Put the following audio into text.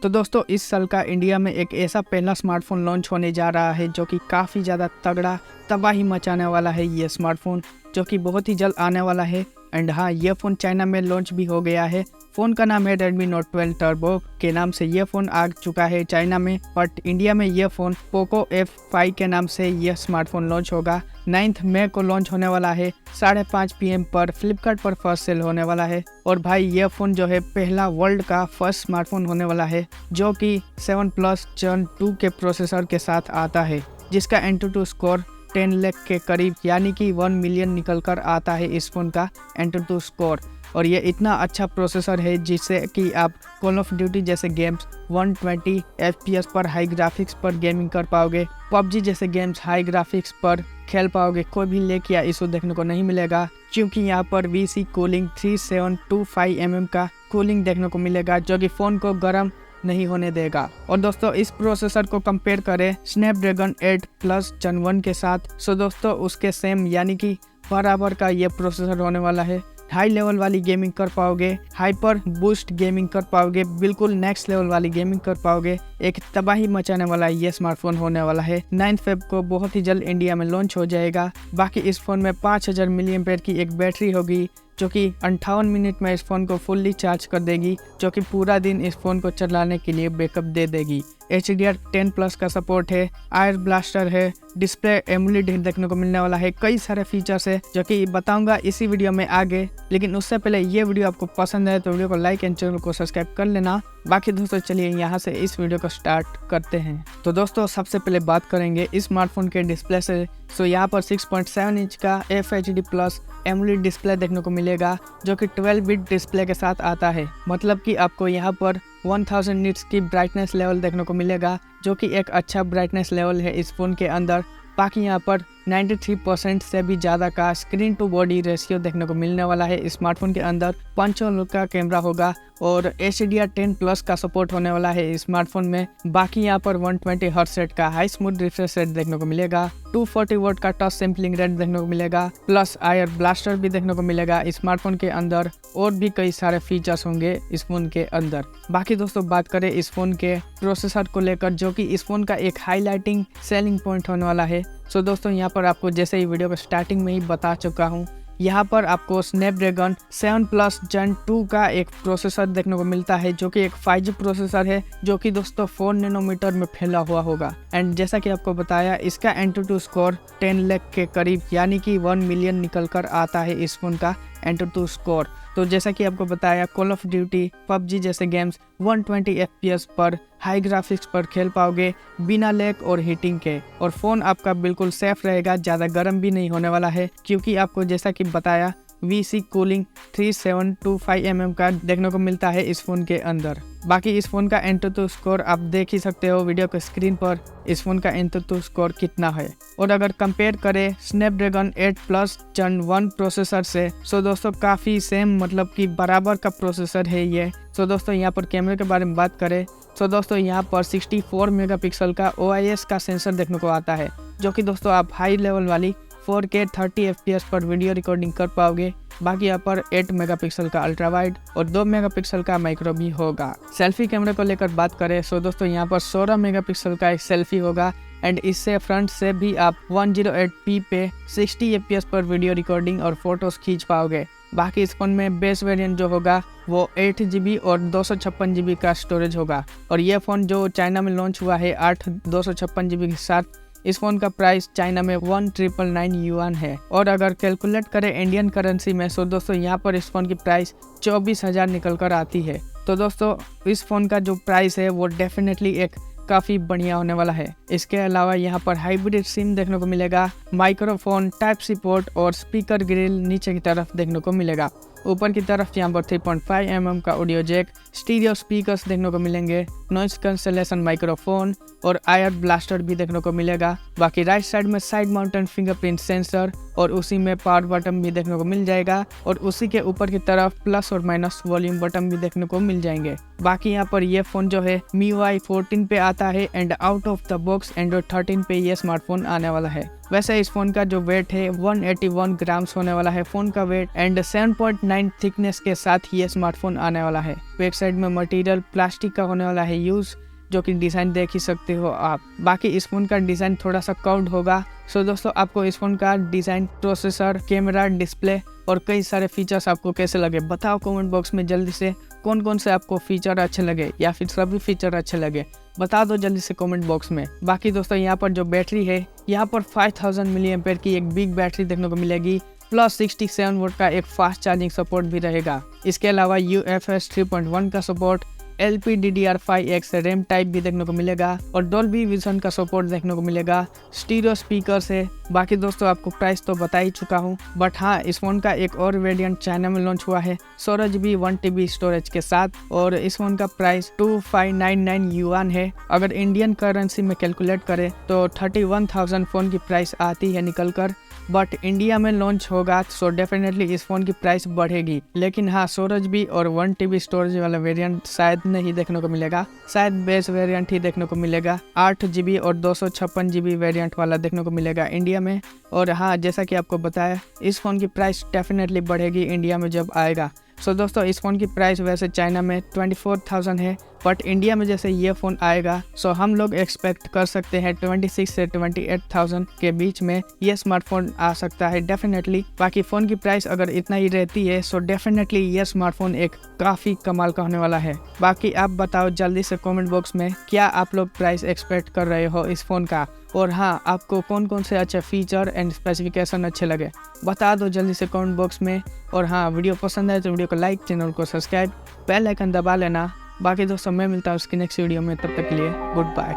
तो दोस्तों इस साल का इंडिया में एक ऐसा पहला स्मार्टफोन लॉन्च होने जा रहा है जो कि काफ़ी ज़्यादा तगड़ा तबाही मचाने वाला है। ये स्मार्टफोन जो कि बहुत ही जल्द आने वाला है। एंड हाँ, ये फ़ोन चाइना में लॉन्च भी हो गया है। फ़ोन का नाम है Redmi Note 12 Turbo के नाम से ये फ़ोन आ चुका है चाइना में। बट इंडिया में ये फ़ोन पोको F5 के नाम से यह स्मार्टफोन लॉन्च होगा। 9 मई को लॉन्च होने वाला है। 5:30 PM पर फ्लिपकार्ट पर फर्स्ट सेल होने वाला है। और भाई ये फ़ोन जो है पहला वर्ल्ड का फर्स्ट स्मार्टफोन होने वाला है जो कि 7 Plus Gen 2 के प्रोसेसर के साथ आता है, जिसका Antutu स्कोर 10 लाख के करीब यानी कि 1 मिलियन निकल कर आता है इस फ़ोन का Antutu स्कोर। और ये इतना अच्छा प्रोसेसर है जिससे कि आप कॉल ऑफ ड्यूटी जैसे गेम्स 120 FPS पर हाई ग्राफिक्स पर गेमिंग कर पाओगे। PUBG जैसे गेम्स हाई ग्राफिक्स पर खेल पाओगे। कोई भी लेक या इशू देखने को नहीं मिलेगा क्योंकि यहाँ पर VC कूलिंग 3725 mm का कूलिंग देखने को मिलेगा जो कि फ़ोन को गर्म नहीं होने देगा। और दोस्तों इस प्रोसेसर को कंपेयर करें स्नैपड्रैगन 8 Plus Gen 1 के साथ, सो दोस्तों उसके सेम यानी कि बराबर का ये प्रोसेसर होने वाला है। हाई लेवल वाली गेमिंग कर पाओगे, हाइपर बूस्ट गेमिंग कर पाओगे, बिल्कुल नेक्स्ट लेवल वाली गेमिंग कर पाओगे। एक तबाही मचाने वाला ये स्मार्टफोन होने वाला है। 9 फेब को बहुत ही जल्द इंडिया में लॉन्च हो जाएगा। बाकी इस फोन में 5000 mAh की एक बैटरी होगी जो कि 58 मिनट में इस फ़ोन को फुल्ली चार्ज कर देगी, जो कि पूरा दिन इस फ़ोन को चलाने के लिए बैकअप दे देगी। HDR10+ का सपोर्ट है, आयर ब्लास्टर है, डिस्प्ले एमोलेड देखने को मिलने वाला है। कई सारे फीचर्स है जो कि बताऊंगा इसी वीडियो में आगे। लेकिन उससे पहले ये वीडियो आपको पसंद है तो वीडियो को लाइक एंड चैनल को सब्सक्राइब कर लेना। बाकी दोस्तों चलिए यहाँ से इस वीडियो को स्टार्ट करते हैं। तो दोस्तों सबसे पहले बात करेंगे इस स्मार्टफोन के डिस्प्ले से। सो यहाँ पर 6.7 इंच का FHD+ एमोलेड डिस्प्ले देखने को मिलेगा जो कि 12 बिट डिस्प्ले के साथ आता है। मतलब कि आपको यहाँ पर 1000 निट्स की ब्राइटनेस लेवल देखने को मिलेगा जो कि एक अच्छा ब्राइटनेस लेवल है इस फ़ोन के अंदर। बाकी यहाँ पर 93% से भी ज़्यादा का स्क्रीन टू बॉडी रेशियो देखने को मिलने वाला है इस स्मार्टफोन के अंदर। 5 लुक का कैमरा होगा और HDR10+ का सपोर्ट होने वाला है इस स्मार्टफोन में। बाकी यहाँ पर 120 हर्ट्ज का हाई स्मूथ रिफ्रेश रेट देखने को मिलेगा। 240 वोल्ट का टच सैम्पलिंग रेट देखने को मिलेगा, प्लस आयर ब्लास्टर भी देखने को मिलेगा इस स्मार्टफोन के अंदर। और भी कई सारे फीचर्स होंगे इस फोन के अंदर। बाकी दोस्तों बात करें इस फोन के प्रोसेसर को लेकर जो कि इस फोन का एक हाईलाइटिंग सेलिंग पॉइंट होने वाला है। सो दोस्तों यहाँ पर आपको जैसे ही वीडियो के स्टार्टिंग में ही बता चुका हूँ, यहाँ पर आपको स्नैपड्रैगन 7 Plus Gen 2 का एक प्रोसेसर देखने को मिलता है जो कि एक 5G प्रोसेसर है जो कि दोस्तों 4 नैनोमीटर में फैला हुआ होगा। एंड जैसा कि आपको बताया इसका Antutu स्कोर 10 लाख के करीब यानी कि 1 मिलियन निकल कर आता है इस फोन का Antutu स्कोर। तो जैसा कि आपको बताया कॉल ऑफ ड्यूटी PUBG जैसे गेम्स 120 FPS पर हाई ग्राफिक्स पर खेल पाओगे बिना लैग और हीटिंग के। और फ़ोन आपका बिल्कुल सेफ रहेगा, ज़्यादा गर्म भी नहीं होने वाला है क्योंकि आपको जैसा कि बताया VC कूलिंग 3725 mm का देखने को मिलता है इस फ़ोन के अंदर। बाकी इस फ़ोन का Antutu स्कोर आप देख ही सकते हो वीडियो के स्क्रीन पर इस फ़ोन का Antutu स्कोर कितना है। और अगर कंपेयर करें स्नैपड्रैगन 8 Plus Gen 1 प्रोसेसर से, सो दोस्तों काफ़ी सेम मतलब कि बराबर का प्रोसेसर है ये। सो दोस्तों यहाँ पर कैमरे के बारे में बात करें तो दोस्तों यहाँ पर 64 मेगापिक्सल का OIS का सेंसर देखने को आता है जो कि दोस्तों आप हाई लेवल वाली 4K 30 FPS पर वीडियो रिकॉर्डिंग कर पाओगे। बाकी यहाँ पर 8 मेगापिक्सल का अल्ट्रा वाइड और 2 मेगापिक्सल का माइक्रो भी होगा। सेल्फी कैमरे को लेकर बात करें सो दोस्तों यहाँ पर 16 मेगापिक्सल का एक सेल्फी होगा। एंड इससे फ्रंट से भी आप 108p पे 60 FPS पर वीडियो रिकॉर्डिंग और फोटोज खींच पाओगे। बाकी इस फोन में बेस वेरिएंट जो होगा वो 8GB और 256GB का स्टोरेज होगा। और ये फ़ोन जो चाइना में लॉन्च हुआ है 256GB के साथ, इस फ़ोन का प्राइस चाइना में 1999 युआन है। और अगर कैलकुलेट करें इंडियन करेंसी में सो दोस्तों यहाँ पर इस फ़ोन की प्राइस 24,000 निकल कर आती है। तो दोस्तों इस फ़ोन का जो प्राइस है वो डेफिनेटली एक काफ़ी बढ़िया होने वाला है। इसके अलावा यहाँ पर हाइब्रिड सिम देखने को मिलेगा, माइक्रोफोन, टाइप सी पोर्ट और स्पीकर ग्रिल नीचे की तरफ देखने को मिलेगा। ऊपर की तरफ यहाँ पर 3.5 mm का ऑडियो जैक, स्टीरियो स्पीकर्स देखने को मिलेंगे, नॉइस कैंसलेशन माइक्रोफोन और आयर ब्लास्टर भी देखने को मिलेगा। बाकी राइट साइड में साइड माउंटेड फिंगरप्रिंट सेंसर और उसी में पावर बटन भी देखने को मिल जाएगा। और उसी के ऊपर की तरफ प्लस और माइनस वॉल्यूम बटन भी देखने को मिल जाएंगे। बाकी यहाँ पर ये फ़ोन जो है MIUI 14 पे आता है and out of the box Android 13 पे ये स्मार्टफोन आने वाला है। वैसे इस फ़ोन का जो वेट है 181 ग्राम्स होने वाला है फ़ोन का वेट, एंड 7.9 थिकनेस के साथ ये स्मार्टफोन आने वाला है। बैक साइड में मटेरियल प्लास्टिक का होने वाला है यूज़, जो कि डिज़ाइन देख ही सकते हो आप। बाकी इस फ़ोन का डिज़ाइन थोड़ा सा कर्व्ड होगा। सो दोस्तों, आपको इस फ़ोन का डिज़ाइन, प्रोसेसर, कैमरा, डिस्प्ले और कई सारे फीचर्स आपको कैसे लगे बताओ कमेंट बॉक्स में जल्दी से। कौन कौन से आपको फीचर अच्छे लगे या फिर सभी फीचर अच्छे लगे बता दो जल्दी से कमेंट बॉक्स में। बाकी दोस्तों, यहाँ पर जो बैटरी है, यहाँ पर 5000 मिली एम्पेयर की एक बिग बैटरी देखने को मिलेगी, प्लस 67 वोल्ट का एक फास्ट चार्जिंग सपोर्ट भी रहेगा। इसके अलावा UFS 3.1 का सपोर्ट, LPDDR5X रैम टाइप भी देखने को मिलेगा और डॉल्बी विजन का सपोर्ट देखने को मिलेगा। स्टीरियो स्पीकर से। बाकी दोस्तों, आपको प्राइस तो बता ही चुका हूँ, बट हाँ, इस फोन का एक और वेरिएंट चाइना में लॉन्च हुआ है 16 GB 1 TB स्टोरेज के साथ, और इस फोन का प्राइस 2599 युआन है। अगर इंडियन करेंसी में कैलकुलेट करें तो 31,000 फोन की प्राइस आती है निकल कर, बट इंडिया में लॉन्च होगा सो डेफिनेटली इस फोन की प्राइस बढ़ेगी। लेकिन हाँ, 16 GB और 1 TB स्टोरेज वाला वेरिएंट शायद नहीं देखने को मिलेगा, शायद बेस वेरिएंट ही देखने को मिलेगा। 8 GB और 256 GB वेरिएंट वाला देखने को मिलेगा इंडिया में। और हाँ, जैसा कि आपको बताया, इस फोन की प्राइस डेफिनेटली बढ़ेगी इंडिया में जब आएगा। सो दोस्तों, इस फ़ोन की प्राइस वैसे चाइना में 24,000 है, बट इंडिया में जैसे ये फ़ोन आएगा सो हम लोग एक्सपेक्ट कर सकते हैं 26 से 28,000 के बीच में ये स्मार्टफोन आ सकता है डेफिनेटली। बाकी फ़ोन की प्राइस अगर इतना ही रहती है सो डेफिनेटली ये स्मार्टफोन एक काफ़ी कमाल का होने वाला है। बाकी आप बताओ जल्दी से कमेंट बॉक्स में, क्या आप लोग प्राइस एक्सपेक्ट कर रहे हो इस फ़ोन का, और हाँ, आपको कौन कौन से अच्छे फीचर एंड स्पेसिफिकेशन अच्छे लगे बता दो जल्दी से कमेंट बॉक्स में। और हाँ, वीडियो पसंद आए तो वीडियो को लाइक, चैनल को सब्सक्राइब, बेल आइकन दबा लेना। बाकी दोस्तों, मैं मिलता हूँ उसकी नेक्स्ट वीडियो में, तब तक के लिए गुड बाय।